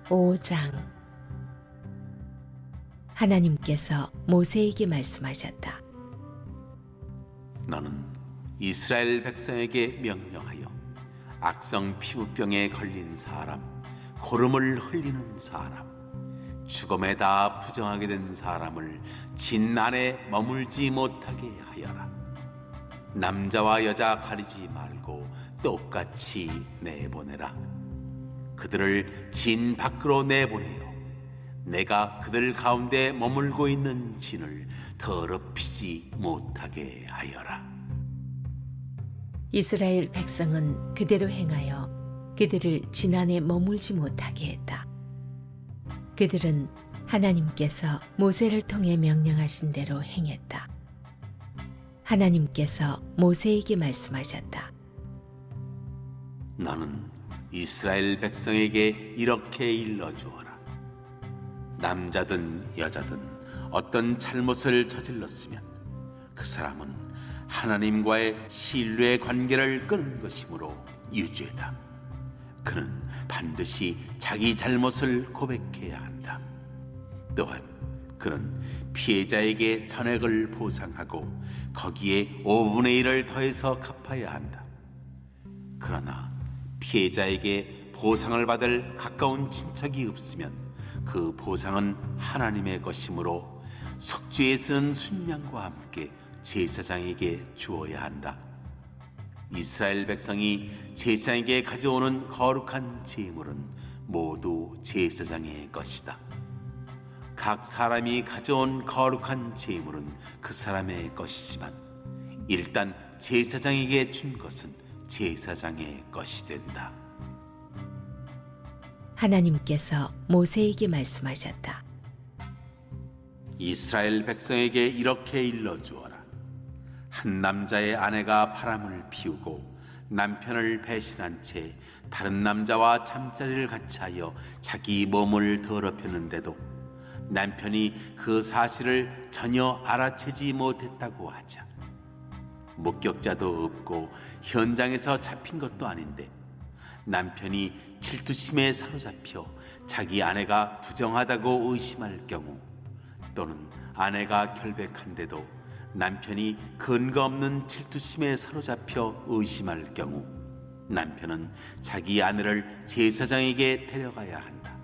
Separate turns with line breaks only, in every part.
5장. 하나님께서 모세에게 말씀하셨다.
너는 이스라엘 백성에게 명령하여 악성 피부병에 걸린 사람, 고름을 흘리는 사람, 죽음에 다 부정하게 된 사람을 진 안에 머물지 못하게 하여라. 남자와 여자 가리지 말고 똑같이 내보내라. 그들을 진 밖으로 내보내어 내가 그들 가운데 머물고 있는 진을 더럽히지 못하게 하여라.
이스라엘 백성은 그대로 행하여 그들을 진 안에 머물지 못하게 했다. 그들은 하나님께서 모세를 통해 명령하신 대로 행했다. 하나님께서 모세에게 말씀하셨다.
너는 이스라엘 백성에게 이렇게 일러주어라. 남자든 여자든 어떤 잘못을 저질렀으면 그 사람은 하나님과의 신뢰의 관계를 끊은 것이므로 유죄다. 그는 반드시 자기 잘못을 고백해야 한다. 또한 그는 피해자에게 전액을 보상하고 거기에 5분의 1을 더해서 갚아야 한다. 그러나 피해자에게 보상을 받을 가까운 친척이 없으면 그 보상은 하나님의 것이므로 속죄에 쓰는 순양과 함께 제사장에게 주어야 한다. 이스라엘 백성이 제사장에게 가져오는 거룩한 제물은 모두 제사장의 것이다. 각 사람이 가져온 거룩한 제물은 그 사람의 것이지만 일단 제사장에게 준 것은 제사장의 것이 된다.
하나님께서 모세에게 말씀하셨다.
이스라엘 백성에게 이렇게 일러주어라. 한 남자의 아내가 바람을 피우고 남편을 배신한 채 다른 남자와 잠자리를 같이 하여 자기 몸을 더럽혔는데도 남편이 그 사실을 전혀 알아채지 못했다고 하자. 목격자도 없고 현장에서 잡힌 것도 아닌데 남편이 질투심에 사로잡혀 자기 아내가 부정하다고 의심할 경우, 또는 아내가 결백한데도 남편이 근거 없는 질투심에 사로잡혀 의심할 경우 남편은 자기 아내를 제사장에게 데려가야 한다.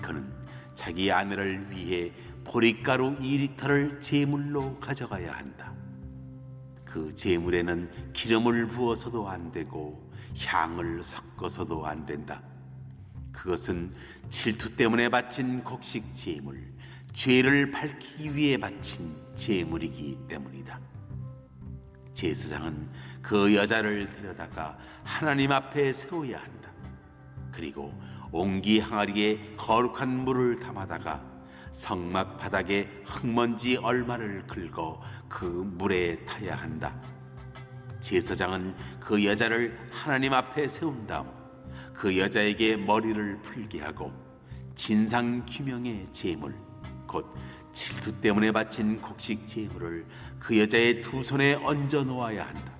그는 자기 아내를 위해 보리가루 2리터를 제물로 가져가야 한다. 그 제물에는 기름을 부어서도 안 되고 향을 섞어서도 안 된다. 그것은 질투 때문에 바친 곡식 제물, 죄를 밝히기 위해 바친 제물이기 때문이다. 제사장은 그 여자를 데려다가 하나님 앞에 세워야 한다. 그리고 옹기 항아리에 거룩한 물을 담아다가 성막 바닥에 흙먼지 얼마를 긁어 그 물에 타야 한다. 제사장은 그 여자를 하나님 앞에 세운 다음 그 여자에게 머리를 풀게 하고 진상 규명의 제물, 곧 질투 때문에 바친 곡식 제물을 그 여자의 두 손에 얹어 놓아야 한다.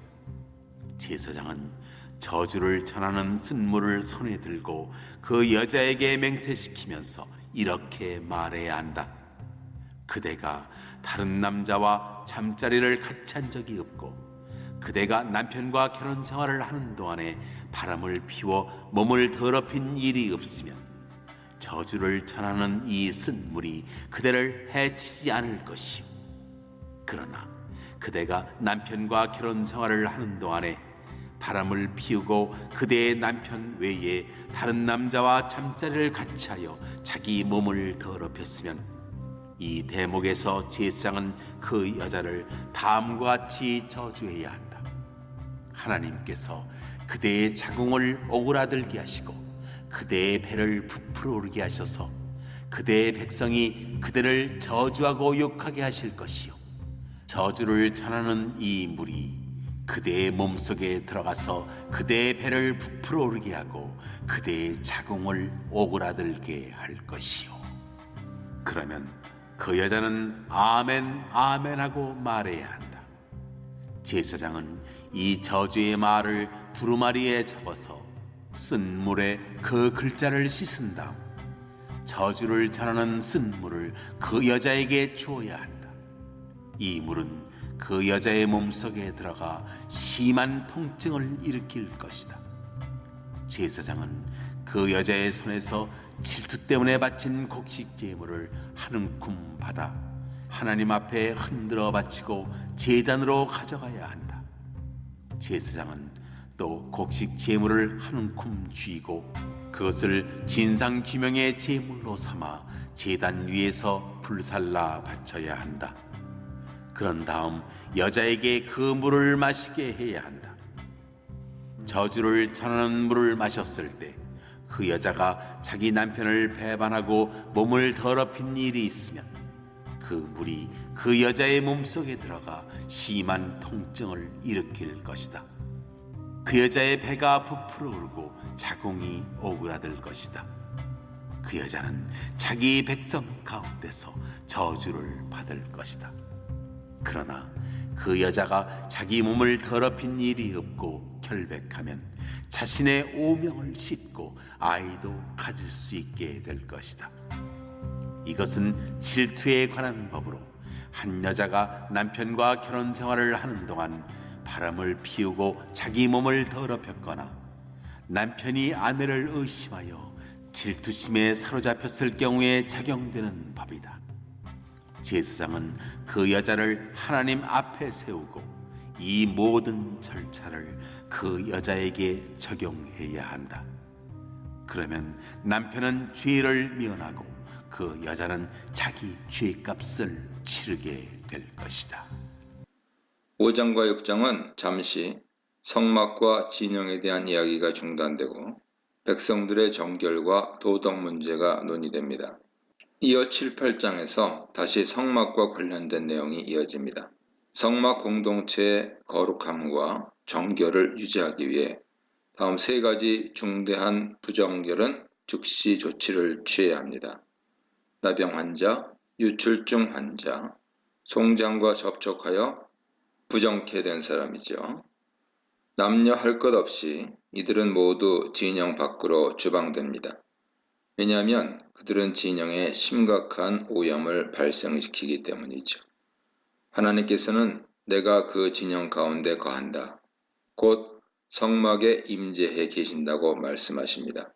제사장은 저주를 전하는 쓴물을 손에 들고 그 여자에게 맹세시키면서 이렇게 말해야 한다. 그대가 다른 남자와 잠자리를 같이 한 적이 없고 그대가 남편과 결혼 생활을 하는 동안에 바람을 피워 몸을 더럽힌 일이 없으면 저주를 전하는 이 쓴물이 그대를 해치지 않을 것이요. 그러나 그대가 남편과 결혼 생활을 하는 동안에 바람을 피우고 그대의 남편 외에 다른 남자와 잠자리를 같이 하여 자기 몸을 더럽혔으면 이 대목에서 제사장은 그 여자를 다음과 같이 저주해야 한다. 하나님께서 그대의 자궁을 오그라들게 하시고 그대의 배를 부풀어 오르게 하셔서 그대의 백성이 그대를 저주하고 욕하게 하실 것이요. 저주를 전하는 이 물이 그대의 몸속에 들어가서 그대의 배를 부풀어 오르게 하고 그대의 자궁을 오그라들게 할 것이요. 그러면 그 여자는 아멘 아멘 하고 말해야 한다. 제사장은 이 저주의 말을 두루마리에 적어서 쓴 물에 그 글자를 씻은 다음 저주를 전하는 쓴 물을 그 여자에게 주어야 한다. 이 물은 그 여자의 몸속에 들어가 심한 통증을 일으킬 것이다. 제사장은 그 여자의 손에서 질투 때문에 바친 곡식 제물을 한 움큼 받아 하나님 앞에 흔들어 바치고 제단으로 가져가야 한다. 제사장은 또 곡식 제물을 한 움큼 쥐고 그것을 진상규명의 제물로 삼아 제단 위에서 불살라 바쳐야 한다. 그런 다음 여자에게 그 물을 마시게 해야 한다. 저주를 전하는 물을 마셨을 때 그 여자가 자기 남편을 배반하고 몸을 더럽힌 일이 있으면 그 물이 그 여자의 몸속에 들어가 심한 통증을 일으킬 것이다. 그 여자의 배가 부풀어 오르고 자궁이 오그라들 것이다. 그 여자는 자기 백성 가운데서 저주를 받을 것이다. 그러나 그 여자가 자기 몸을 더럽힌 일이 없고 결백하면 자신의 오명을 씻고 아이도 가질 수 있게 될 것이다. 이것은 질투에 관한 법으로 한 여자가 남편과 결혼 생활을 하는 동안 바람을 피우고 자기 몸을 더럽혔거나 남편이 아내를 의심하여 질투심에 사로잡혔을 경우에 적용되는 법이다. 제사장은 그 여자를 하나님 앞에 세우고 이 모든 절차를 그 여자에게 적용해야 한다. 그러면 남편은 죄를 면하고 그 여자는 자기 죄값을 치르게 될 것이다.
5장과 6장은 잠시 성막과 진영에 대한 이야기가 중단되고 백성들의 정결과 도덕 문제가 논의됩니다. 이어 7, 8장에서 다시 성막과 관련된 내용이 이어집니다. 성막 공동체의 거룩함과 정결을 유지하기 위해 다음 세 가지 중대한 부정결은 즉시 조치를 취해야 합니다. 나병 환자, 유출증 환자, 송장과 접촉하여 부정케 된 사람이죠. 남녀 할 것 없이 이들은 모두 진영 밖으로 추방됩니다. 왜냐하면 그들은 진영에 심각한 오염을 발생시키기 때문이죠. 하나님께서는 내가 그 진영 가운데 거한다. 곧 성막에 임재해 계신다고 말씀하십니다.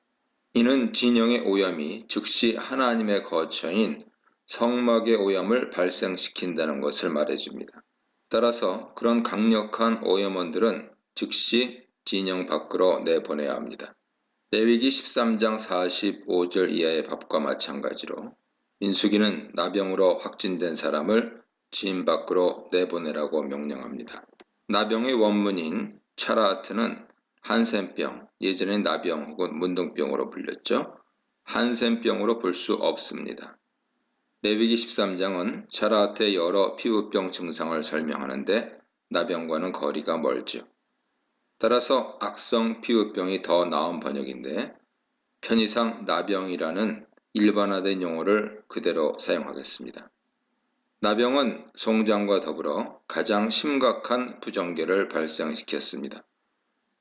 이는 진영의 오염이 즉시 하나님의 거처인 성막의 오염을 발생시킨다는 것을 말해줍니다. 따라서 그런 강력한 오염원들은 즉시 진영 밖으로 내보내야 합니다. 레위기 13장 45절 이하의 법과 마찬가지로 민수기는 나병으로 확진된 사람을 진 밖으로 내보내라고 명령합니다. 나병의 원문인 차라하트는 한센병, 예전에 나병 혹은 문둥병으로 불렸죠. 한센병으로 볼 수 없습니다. 레위기 13장은 차라하트의 여러 피부병 증상을 설명하는데 나병과는 거리가 멀죠. 따라서 악성 피부병이 더 나은 번역인데 편의상 나병이라는 일반화된 용어를 그대로 사용하겠습니다. 나병은 송장과 더불어 가장 심각한 부정결을 발생시켰습니다.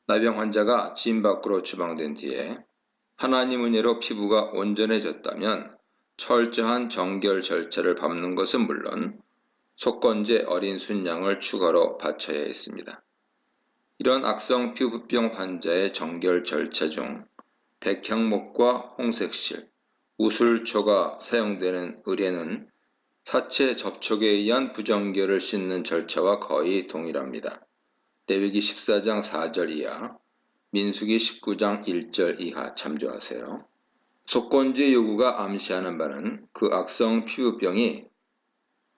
나병 환자가 진 밖으로 추방된 뒤에 하나님 은혜로 피부가 온전해졌다면 철저한 정결 절차를 밟는 것은 물론 속건제 어린 순양을 추가로 바쳐야 했습니다. 이런 악성 피부병 환자의 정결 절차 중 백향목과 홍색실, 우술초가 사용되는 의뢰는 사체 접촉에 의한 부정결을 씻는 절차와 거의 동일합니다. 레위기 14장 4절 이하, 민수기 19장 1절 이하 참조하세요. 속건제 요구가 암시하는 바는 그 악성 피부병이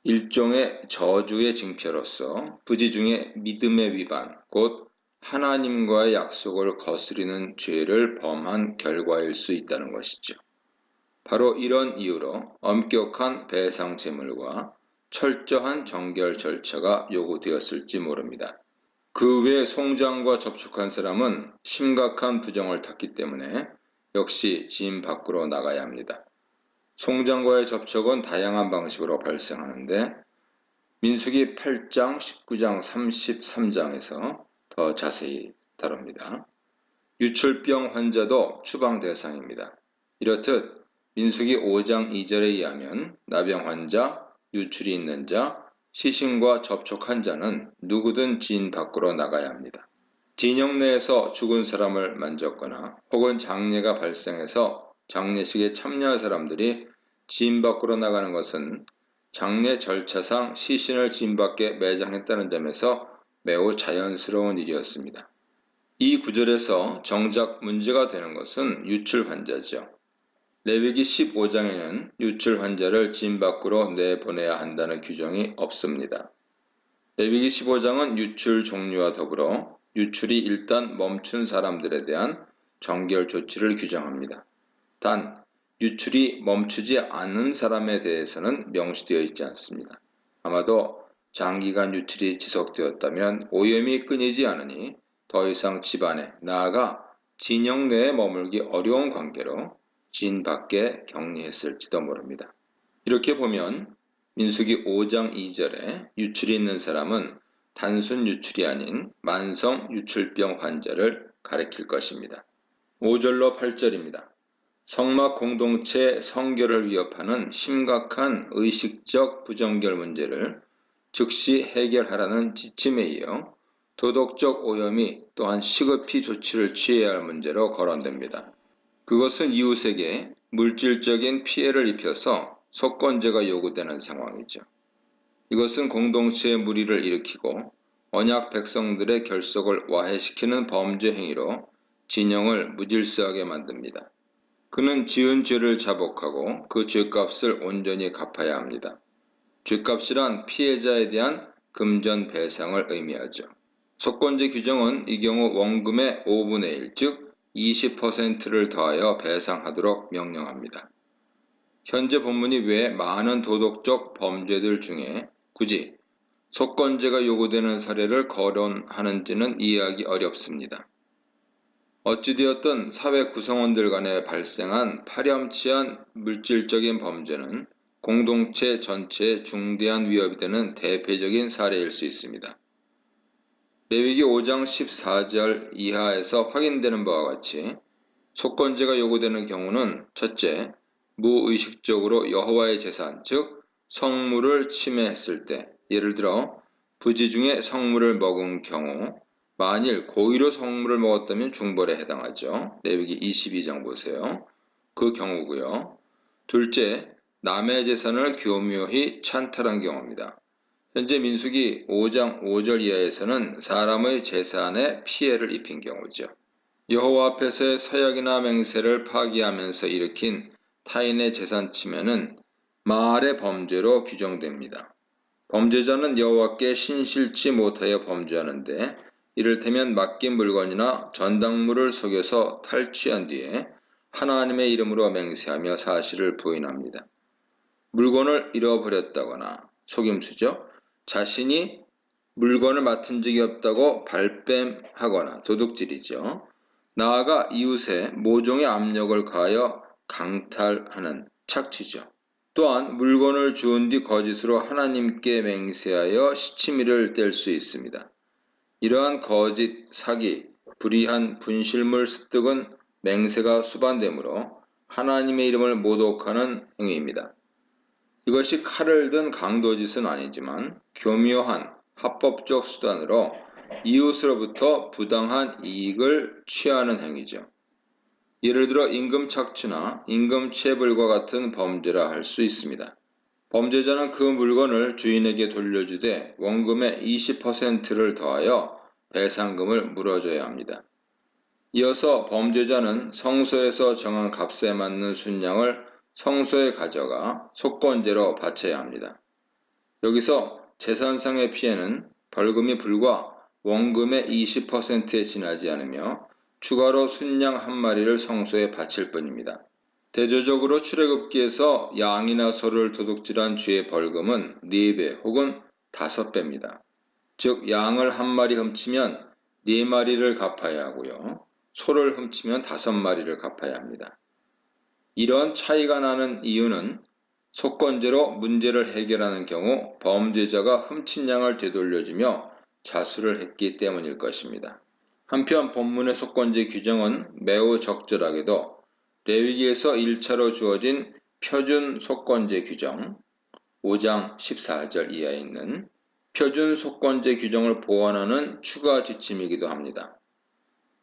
일종의 저주의 징표로서 부지 중에 믿음의 위반, 곧 하나님과의 약속을 거스리는 죄를 범한 결과일 수 있다는 것이죠. 바로 이런 이유로 엄격한 배상 제물과 철저한 정결 절차가 요구되었을지 모릅니다. 그 외 송장과 접촉한 사람은 심각한 부정을 탔기 때문에 역시 진 밖으로 나가야 합니다. 송장과의 접촉은 다양한 방식으로 발생하는데 민수기 8장, 19장, 33장에서 더 자세히 다룹니다. 유출병 환자도 추방 대상입니다. 이렇듯 민수기 5장 2절에 의하면 나병 환자, 유출이 있는 자, 시신과 접촉한 자는 누구든 진 밖으로 나가야 합니다. 진영 내에서 죽은 사람을 만졌거나 혹은 장례가 발생해서 장례식에 참여한 사람들이 진 밖으로 나가는 것은 장례 절차상 시신을 진 밖에 매장했다는 점에서 매우 자연스러운 일이었습니다. 이 구절에서 정작 문제가 되는 것은 유출 환자죠. 레위기 15장에는 유출 환자를 진 밖으로 내보내야 한다는 규정이 없습니다. 레위기 15장은 유출 종류와 더불어 유출이 일단 멈춘 사람들에 대한 정결 조치를 규정합니다. 단 유출이 멈추지 않은 사람에 대해서는 명시되어 있지 않습니다. 아마도 장기간 유출이 지속되었다면 오염이 끊이지 않으니 더 이상 집안에 나아가 진영 내에 머물기 어려운 관계로 진 밖에 격리했을지도 모릅니다. 이렇게 보면 민수기 5장 2절에 유출이 있는 사람은 단순 유출이 아닌 만성 유출병 환자를 가리킬 것입니다. 5절로 8절입니다. 성막 공동체 성결을 위협하는 심각한 의식적 부정결 문제를 즉시 해결하라는 지침에 이어 도덕적 오염이 또한 시급히 조치를 취해야 할 문제로 거론됩니다. 그것은 이웃에게 물질적인 피해를 입혀서 속건제가 요구되는 상황이죠. 이것은 공동체의 무리를 일으키고 언약 백성들의 결속을 와해시키는 범죄 행위로 진영을 무질서하게 만듭니다. 그는 지은 죄를 자복하고 그 죄값을 온전히 갚아야 합니다. 죄값이란 피해자에 대한 금전 배상을 의미하죠. 속건제 규정은 이 경우 원금의 5분의 1, 즉 20%를 더하여 배상하도록 명령합니다. 현재 본문이 왜 많은 도덕적 범죄들 중에 굳이 속건제가 요구되는 사례를 거론하는지는 이해하기 어렵습니다. 어찌되었든 사회 구성원들 간에 발생한 파렴치한 물질적인 범죄는 공동체 전체에 중대한 위협이 되는 대표적인 사례일 수 있습니다. 레위기 5장 14절 이하에서 확인되는 바와 같이 속건제가 요구되는 경우는 첫째, 무의식적으로 여호와의 제산, 즉 성물을 침해했을 때, 예를 들어 부지 중에 성물을 먹은 경우, 만일 고의로 성물을 먹었다면 중벌에 해당하죠. 레위기 22장 보세요. 그 경우고요. 둘째, 남의 재산을 교묘히 찬탈한 경우입니다. 현재 민수기 5장 5절 이하에서는 사람의 재산에 피해를 입힌 경우죠. 여호와 앞에서의 서약이나 맹세를 파기하면서 일으킨 타인의 재산 침해는 마알의 범죄로 규정됩니다. 범죄자는 여호와께 신실치 못하여 범죄하는데 이를테면 맡긴 물건이나 전당물을 속여서 탈취한 뒤에 하나님의 이름으로 맹세하며 사실을 부인합니다. 물건을 잃어버렸다거나 속임수죠. 자신이 물건을 맡은 적이 없다고 발뺌하거나 도둑질이죠. 나아가 이웃에 모종의 압력을 가하여 강탈하는 착취죠. 또한 물건을 주운 뒤 거짓으로 하나님께 맹세하여 시치미를 뗄 수 있습니다. 이러한 거짓, 사기, 불의한 분실물 습득은 맹세가 수반되므로 하나님의 이름을 모독하는 행위입니다. 이것이 칼을 든 강도짓은 아니지만 교묘한 합법적 수단으로 이웃으로부터 부당한 이익을 취하는 행위죠. 예를 들어 임금 착취나 임금 체불과 같은 범죄라 할 수 있습니다. 범죄자는 그 물건을 주인에게 돌려주되 원금의 20%를 더하여 배상금을 물어줘야 합니다. 이어서 범죄자는 성소에서 정한 값에 맞는 순양을 성소에 가져가 속건제로 바쳐야 합니다. 여기서 재산상의 피해는 벌금이 불과 원금의 20%에 지나지 않으며 추가로 순양 한 마리를 성소에 바칠 뿐입니다. 대조적으로 출애굽기에서 양이나 소를 도둑질한 죄의 벌금은 4배 혹은 5배입니다. 즉 양을 한 마리 훔치면 4마리를 갚아야 하고요. 소를 훔치면 5마리를 갚아야 합니다. 이런 차이가 나는 이유는 속건제로 문제를 해결하는 경우 범죄자가 훔친 양을 되돌려주며 자수를 했기 때문일 것입니다. 한편 본문의 속건제 규정은 매우 적절하게도 레위기에서 1차로 주어진 표준 속건제 규정 5장 14절 이하에 있는 표준 속건제 규정을 보완하는 추가 지침이기도 합니다.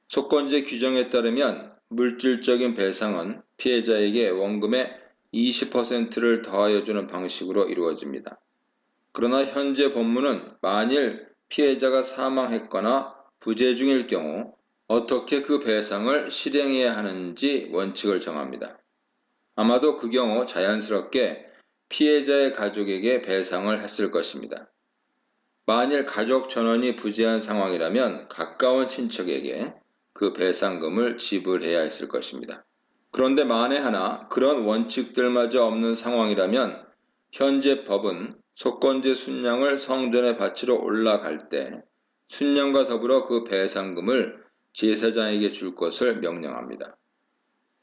속건제 규정에 따르면 물질적인 배상은 피해자에게 원금의 20%를 더하여 주는 방식으로 이루어집니다. 그러나 현재 법문은 만일 피해자가 사망했거나 부재 중일 경우 어떻게 그 배상을 실행해야 하는지 원칙을 정합니다. 아마도 그 경우 자연스럽게 피해자의 가족에게 배상을 했을 것입니다. 만일 가족 전원이 부재한 상황이라면 가까운 친척에게 그 배상금을 지불해야 했을 것입니다. 그런데 만에 하나 그런 원칙들마저 없는 상황이라면 현재 법은 속건제 순양을 성전에 바치러 올라갈 때 순양과 더불어 그 배상금을 제사장에게 줄 것을 명령합니다.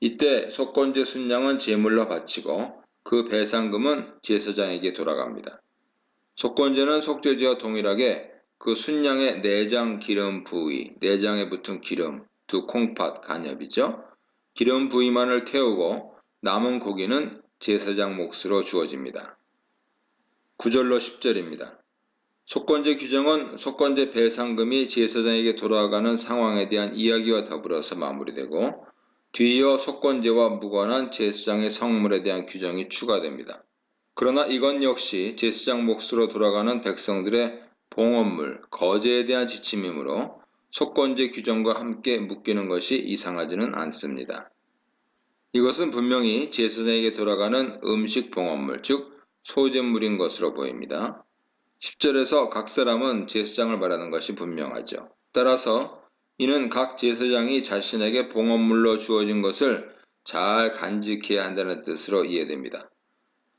이때 속건제 순양은 제물로 바치고 그 배상금은 제사장에게 돌아갑니다. 속건제는 속죄제와 동일하게 그 순양의 내장 기름 부위, 내장에 붙은 기름, 두 콩팥 간엽이죠. 기름 부위만을 태우고 남은 고기는 제사장 몫으로 주어집니다. 9절로 10절입니다. 속건제 규정은 속건제 배상금이 제사장에게 돌아가는 상황에 대한 이야기와 더불어서 마무리되고 뒤이어 속건제와 무관한 제사장의 성물에 대한 규정이 추가됩니다. 그러나 이건 역시 제사장 몫으로 돌아가는 백성들의 봉헌물, 거제에 대한 지침이므로 속건제 규정과 함께 묶이는 것이 이상하지는 않습니다. 이것은 분명히 제사장에게 돌아가는 음식 봉헌물, 즉 소제물인 것으로 보입니다. 10절에서 각 사람은 제사장을 말하는 것이 분명하죠. 따라서 이는 각 제사장이 자신에게 봉헌물로 주어진 것을 잘 간직해야 한다는 뜻으로 이해됩니다.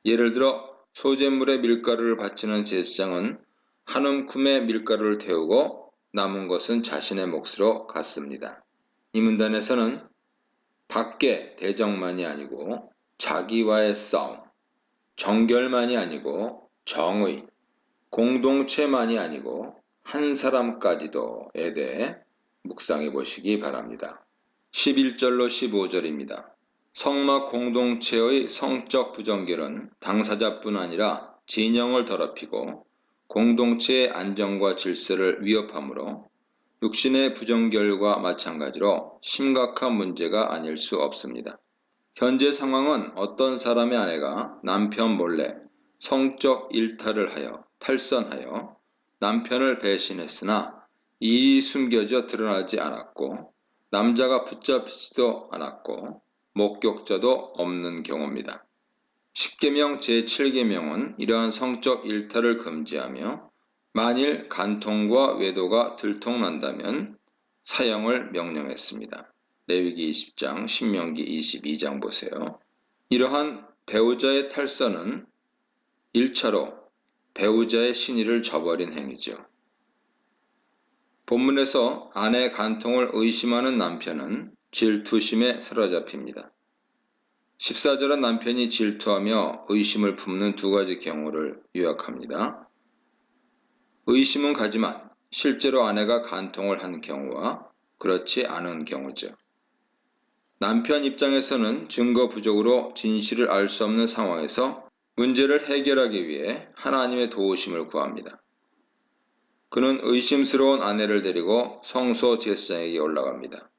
예를 들어 소제물에 밀가루를 바치는 제사장은 한 움큼의 밀가루를 태우고 남은 것은 자신의 몫으로 갔습니다. 이 문단에서는 밖에 대적만이 아니고 자기와의 싸움, 정결만이 아니고 정의, 공동체만이 아니고 한 사람까지도에 대해 묵상해 보시기 바랍니다. 11절로 15절입니다. 성막 공동체의 성적 부정결은 당사자뿐 아니라 진영을 더럽히고 공동체의 안정과 질서를 위협하므로 육신의 부정결과 마찬가지로 심각한 문제가 아닐 수 없습니다. 현재 상황은 어떤 사람의 아내가 남편 몰래 성적 일탈을 하여 탈선하여 남편을 배신했으나 이 숨겨져 드러나지 않았고 남자가 붙잡히지도 않았고 목격자도 없는 경우입니다. 십계명 제7계명은 이러한 성적 일탈을 금지하며 만일 간통과 외도가 들통난다면 사형을 명령했습니다. 레위기 20장, 신명기 22장 보세요. 이러한 배우자의 탈선은 1차로 배우자의 신의를 저버린 행위죠. 본문에서 아내의 간통을 의심하는 남편은 질투심에 사로잡힙니다. 14절은 남편이 질투하며 의심을 품는 두 가지 경우를 요약합니다. 의심은 가지만 실제로 아내가 간통을 한 경우와 그렇지 않은 경우죠. 남편 입장에서는 증거 부족으로 진실을 알 수 없는 상황에서 문제를 해결하기 위해 하나님의 도우심을 구합니다. 그는 의심스러운 아내를 데리고 성소 제사장에게 올라갑니다.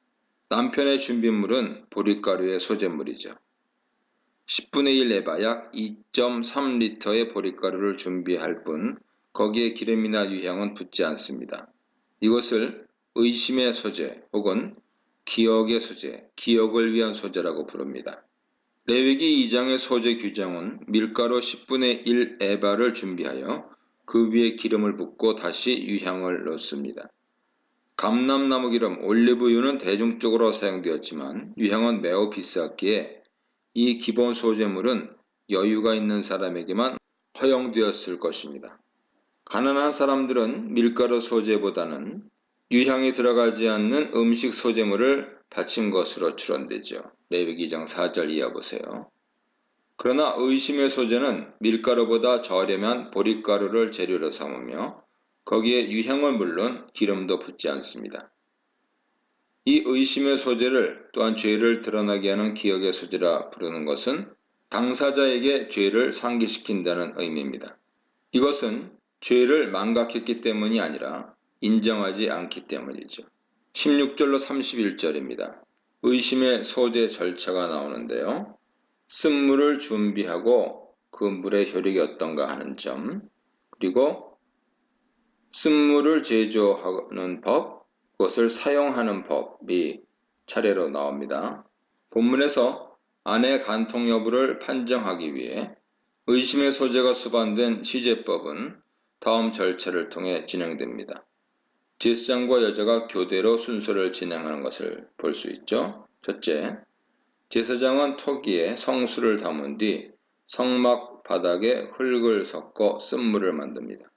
남편의 준비물은 보리가루의 소재물이죠. 10분의 1 에바 약 2.3리터의 보리가루를 준비할 뿐 거기에 기름이나 유향은 붓지 않습니다. 이것을 의심의 소재 혹은 기억의 소재, 기억을 위한 소재라고 부릅니다. 레위기 2장의 소재 규정은 밀가루 10분의 1 에바를 준비하여 그 위에 기름을 붓고 다시 유향을 넣습니다. 감람나무 기름, 올리브유는 대중적으로 사용되었지만 유향은 매우 비쌌기에 이 기본 소재물은 여유가 있는 사람에게만 허용되었을 것입니다. 가난한 사람들은 밀가루 소재보다는 유향이 들어가지 않는 음식 소재물을 바친 것으로 추론되죠. 레위기 2장 4절 이하 보세요. 그러나 의심의 소재는 밀가루보다 저렴한 보리가루를 재료로 삼으며 거기에 유향은 물론 기름도 붓지 않습니다. 이 의심의 소재를 또한 죄를 드러나게 하는 기억의 소재라 부르는 것은 당사자에게 죄를 상기시킨다는 의미입니다. 이것은 죄를 망각했기 때문이 아니라 인정하지 않기 때문이죠. 16절로 31절입니다. 의심의 소재 절차가 나오는데요. 쓴물을 준비하고 그 물의 효력이 어떤가 하는 점, 그리고 쓴물을 제조하는 법, 그것을 사용하는 법이 차례로 나옵니다. 본문에서 아내 간통 여부를 판정하기 위해 의심의 소재가 수반된 시제법은 다음 절차를 통해 진행됩니다. 제사장과 여자가 교대로 순서를 진행하는 것을 볼 수 있죠. 첫째, 제사장은 토기에 성수를 담은 뒤 성막 바닥에 흙을 섞어 쓴물을 만듭니다.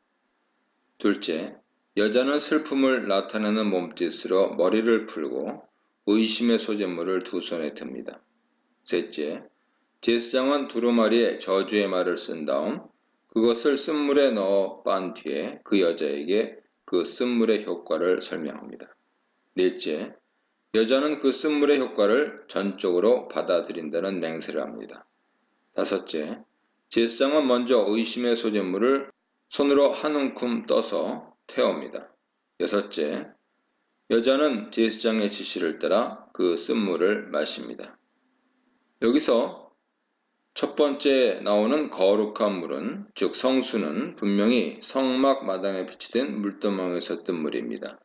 둘째, 여자는 슬픔을 나타내는 몸짓으로 머리를 풀고 의심의 소재물을 두 손에 듭니다. 셋째, 제사장은 두루마리에 저주의 말을 쓴 다음 그것을 쓴물에 넣어 빤 뒤에 그 여자에게 그 쓴물의 효과를 설명합니다. 넷째, 여자는 그 쓴물의 효과를 전적으로 받아들인다는 맹세를 합니다. 다섯째, 제사장은 먼저 의심의 소재물을 손으로 한 움큼 떠서 태웁니다. 여섯째, 여자는 제사장의 지시를 따라 그 쓴물을 마십니다. 여기서 첫 번째 나오는 거룩한 물은, 즉 성수는 분명히 성막 마당에 비치된 물두멍에서 뜬 물입니다.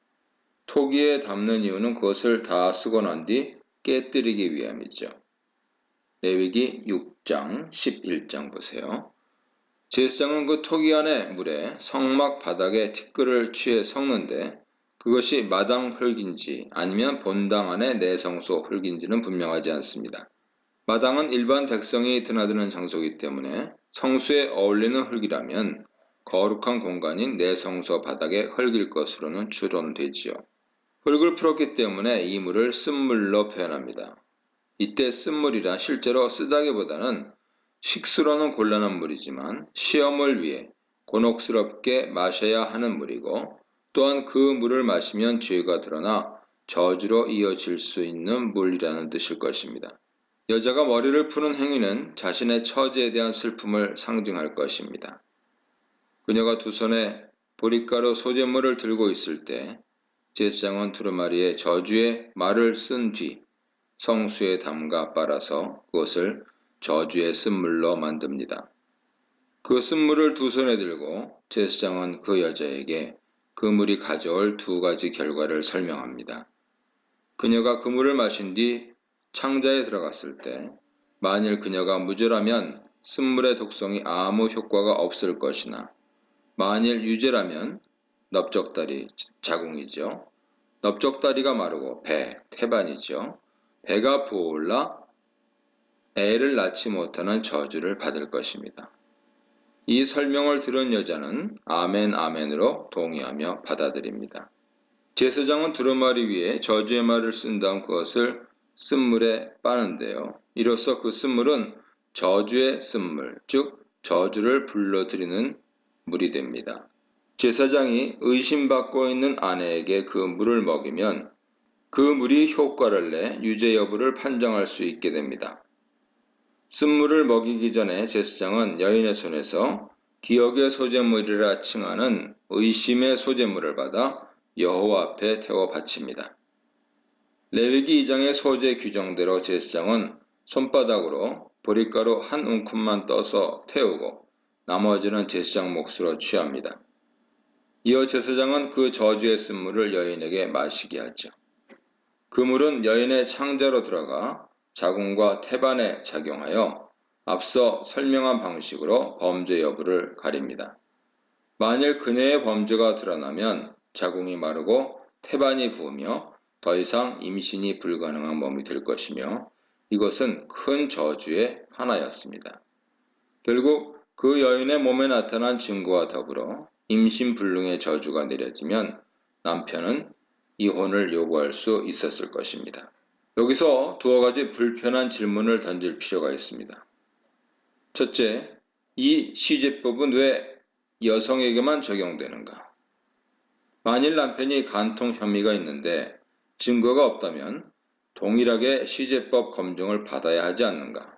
토기에 담는 이유는 그것을 다 쓰고 난 뒤 깨뜨리기 위함이죠. 레위기 6장 11장 보세요. 제사장은 그 토기 안의 물에 성막 바닥에 티끌을 취해 섞는데 그것이 마당 흙인지 아니면 본당 안의 내성소 흙인지는 분명하지 않습니다. 마당은 일반 백성이 드나드는 장소이기 때문에 성수에 어울리는 흙이라면 거룩한 공간인 내성소 바닥의 흙일 것으로는 추론되지요. 흙을 풀었기 때문에 이 물을 쓴물로 표현합니다. 이때 쓴물이란 실제로 쓰다기보다는 식수로는 곤란한 물이지만 시험을 위해 곤혹스럽게 마셔야 하는 물이고, 또한 그 물을 마시면 죄가 드러나 저주로 이어질 수 있는 물이라는 뜻일 것입니다. 여자가 머리를 푸는 행위는 자신의 처지에 대한 슬픔을 상징할 것입니다. 그녀가 두 손에 보리가루 소재물을 들고 있을 때 제사장은 두루마리에 저주의 말을 쓴 뒤 성수에 담가 빨아서 그것을 저주의 쓴물로 만듭니다. 그 쓴물을 두 손에 들고 제사장은 그 여자에게 그 물이 가져올 두 가지 결과를 설명합니다. 그녀가 그 물을 마신 뒤 창자에 들어갔을 때 만일 그녀가 무죄라면 쓴물의 독성이 아무 효과가 없을 것이나, 만일 유죄라면 넓적다리, 자궁이죠. 넓적다리가 마르고 배, 태반이죠. 배가 부어올라 애를 낳지 못하는 저주를 받을 것입니다. 이 설명을 들은 여자는 아멘 아멘으로 동의하며 받아들입니다. 제사장은 두루마리 위에 저주의 말을 쓴 다음 그것을 쓴물에 빠는데요. 이로써 그 쓴물은 저주의 쓴물, 즉 저주를 불러들이는 물이 됩니다. 제사장이 의심받고 있는 아내에게 그 물을 먹이면 그 물이 효과를 내 유죄 여부를 판정할 수 있게 됩니다. 쓴물을 먹이기 전에 제사장은 여인의 손에서 기억의 소재물이라 칭하는 의심의 소재물을 받아 여호와 앞에 태워 바칩니다. 레위기 2장의 소재 규정대로 제사장은 손바닥으로 보리가루 한 움큼만 떠서 태우고 나머지는 제사장 몫으로 취합니다. 이어 제사장은 그 저주의 쓴물을 여인에게 마시게 하죠. 그 물은 여인의 창자로 들어가 자궁과 태반에 작용하여 앞서 설명한 방식으로 범죄 여부를 가립니다. 만일 그녀의 범죄가 드러나면 자궁이 마르고 태반이 부으며 더 이상 임신이 불가능한 몸이 될 것이며, 이것은 큰 저주의 하나였습니다. 결국 그 여인의 몸에 나타난 증거와 더불어 임신불능의 저주가 내려지면 남편은 이혼을 요구할 수 있었을 것입니다. 여기서 두어 가지 불편한 질문을 던질 필요가 있습니다. 첫째, 이 시제법은 왜 여성에게만 적용되는가? 만일 남편이 간통 혐의가 있는데 증거가 없다면 동일하게 시제법 검증을 받아야 하지 않는가?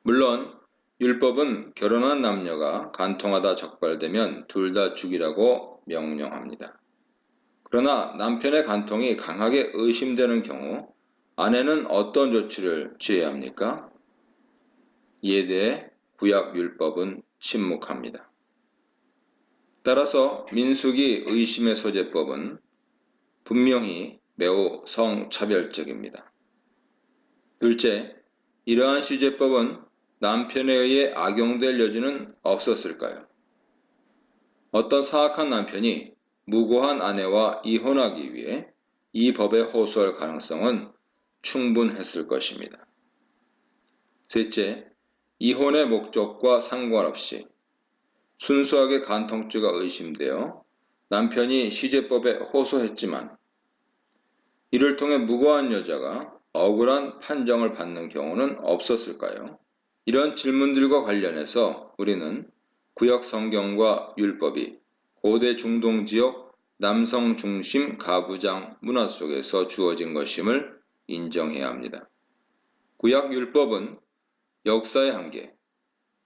물론 율법은 결혼한 남녀가 간통하다 적발되면 둘 다 죽이라고 명령합니다. 그러나 남편의 간통이 강하게 의심되는 경우 아내는 어떤 조치를 취해야 합니까? 이에 대해 구약율법은 침묵합니다. 따라서 민수기 의심의 소재법은 분명히 매우 성차별적입니다. 둘째, 이러한 시제법은 남편에 의해 악용될 여지는 없었을까요? 어떤 사악한 남편이 무고한 아내와 이혼하기 위해 이 법에 호소할 가능성은 충분했을 것입니다. 셋째, 이혼의 목적과 상관없이 순수하게 간통죄가 의심되어 남편이 시제법에 호소했지만 이를 통해 무고한 여자가 억울한 판정을 받는 경우는 없었을까요? 이런 질문들과 관련해서 우리는 구약 성경과 율법이 고대 중동 지역 남성 중심 가부장 문화 속에서 주어진 것임을 인정해야 합니다. 구약 율법은 역사의 한계,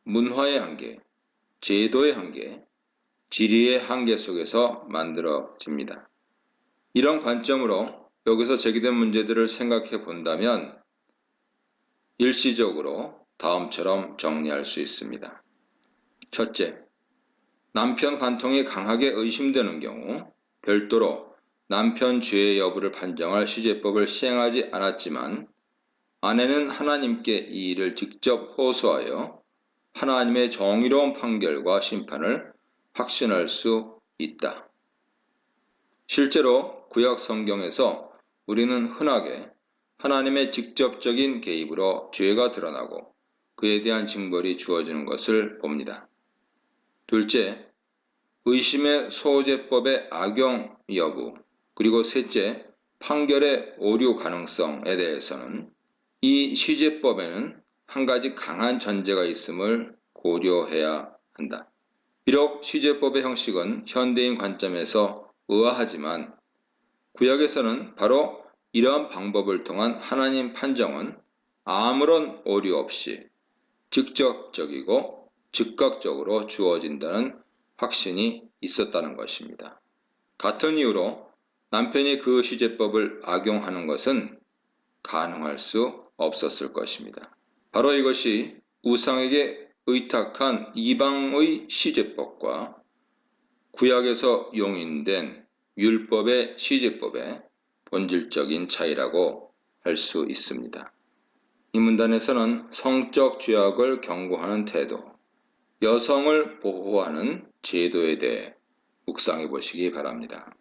문화의 한계, 제도의 한계, 지리의 한계 속에서 만들어집니다. 이런 관점으로 여기서 제기된 문제들을 생각해 본다면 일시적으로 다음처럼 정리할 수 있습니다. 첫째, 남편 간통이 강하게 의심되는 경우 별도로 남편 죄의 여부를 판정할 시제법을 시행하지 않았지만 아내는 하나님께 이 일을 직접 호소하여 하나님의 정의로운 판결과 심판을 확신할 수 있다. 실제로 구약 성경에서 우리는 흔하게 하나님의 직접적인 개입으로 죄가 드러나고 그에 대한 징벌이 주어지는 것을 봅니다. 둘째, 의심의 소재법의 악용 여부, 그리고 셋째, 판결의 오류 가능성에 대해서는 이 시제법에는 한 가지 강한 전제가 있음을 고려해야 한다. 비록 시제법의 형식은 현대인 관점에서 의아하지만 구약에서는 바로 이러한 방법을 통한 하나님 판정은 아무런 오류 없이 직접적이고 즉각적으로 주어진다는 확신이 있었다는 것입니다. 같은 이유로 남편이 그 시제법을 악용하는 것은 가능할 수 없었을 것입니다. 바로 이것이 우상에게 의탁한 이방의 시제법과 구약에서 용인된 율법의 시제법의 본질적인 차이라고 할 수 있습니다. 이 문단에서는 성적 죄악을 경고하는 태도, 여성을 보호하는 제도에 대해 묵상해 보시기 바랍니다.